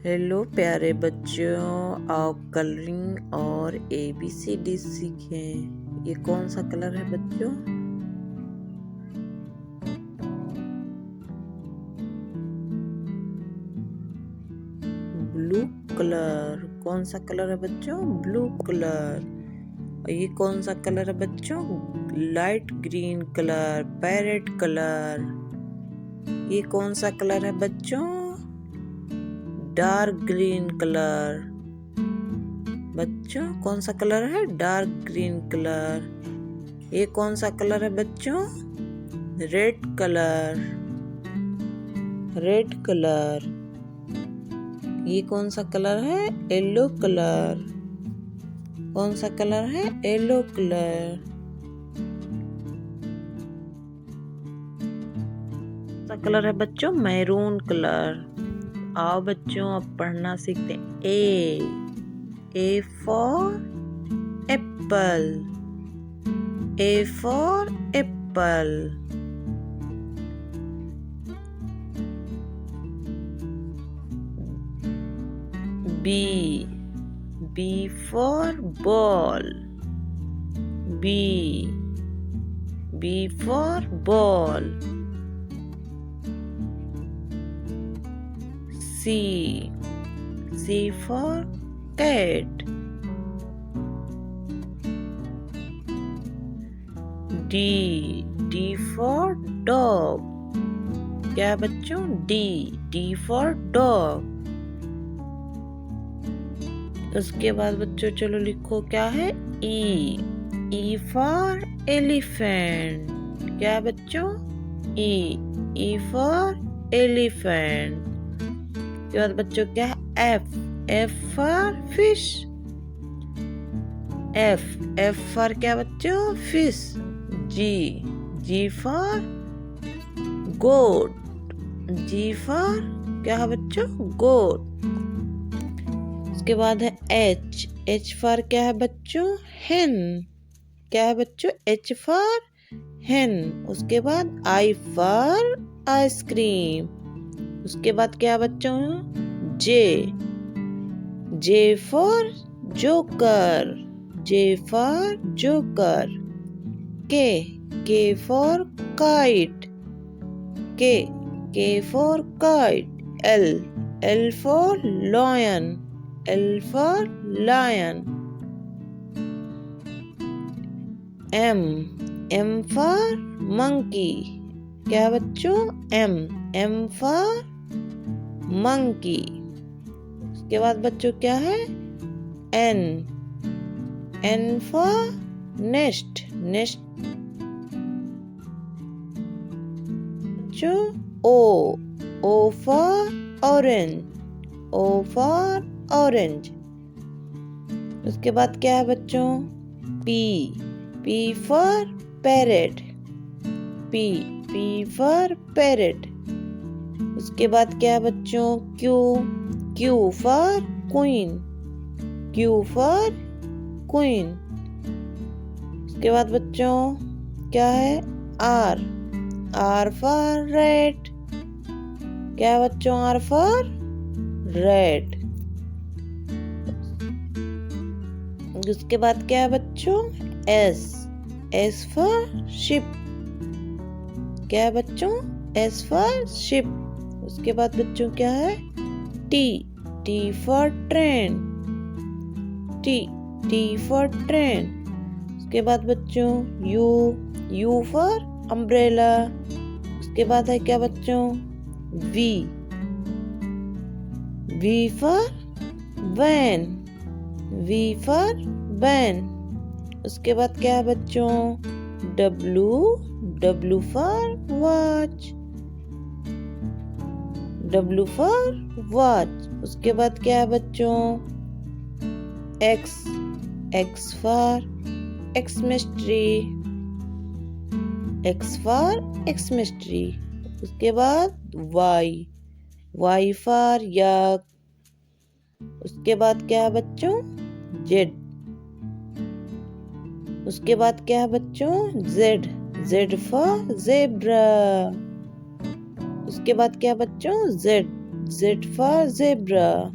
Hello प्यारे बच्चों, आओ कलरिंग और ABCD सीखें। ये कौन सा कलर है बच्चों? Blue colour. कौन सा कलर है बच्चों? Blue colour. और ये कौन सा कलर है बच्चों? Light green colour, parrot colour. ये कौन सा कलर है बच्चों? Dark green colour. बच्चों कौन सा कलर है? Dark green colour. ये कौन सा कलर है बच्चों? Red colour, red colour. ये कौन सा कलर है? Yellow colour. कौन सा कलर है? Yellow colour. कौन सा कलर है बच्चों? Maroon colour. आओ बच्चों अब पढ़ना सीखते हैं। A for apple, A for apple. B for ball, B for ball. C for cat. D for dog. क्या बच्चों? D for dog। उसके बाद बच्चों चलो लिखो क्या है? E for elephant। क्या बच्चों? E for elephant। उसके बाद बच्चों क्या है? F for fish। F for क्या बच्चों? Fish. G for goat। G for क्या है बच्चों? गोट। उसके बाद है H for क्या है बच्चों? hen। क्या है बच्चों? H for hen। उसके बाद I for आइसक्रीम। उसके बाद क्या बच्चों? J for joker, J for joker. K for kite, K for kite। L for lion, L for lion। M for monkey। क्या बच्चों? M for monkey। उसके बाद बच्चों क्या है? N for nest, nest। बच्चों O for orange, O for orange। उसके बाद क्या है बच्चों? P for parrot, P for parrot। उसके बाद क्या है बच्चों? Q for queen, Q for queen। उसके बाद बच्चों क्या है? R for rat। क्या है बच्चों? R for rat। उसके बाद क्या है बच्चों? S for ship। क्या है बच्चों? S for ship। उसके बाद बच्चों क्या है? T for train, T for train। उसके बाद बच्चों U for umbrella। उसके बाद है क्या बच्चों? V for van, V for van। उसके बाद क्या है बच्चों? W for watch, W for watch। उसके बाद क्या है बच्चों? X for Xmas tree, X for Xmas tree। उसके बाद Y for yak। उसके बाद क्या है बच्चों? Z। उसके बाद क्या है बच्चों? Z for zebra। उसके बाद क्या बच्चों? Z for zebra.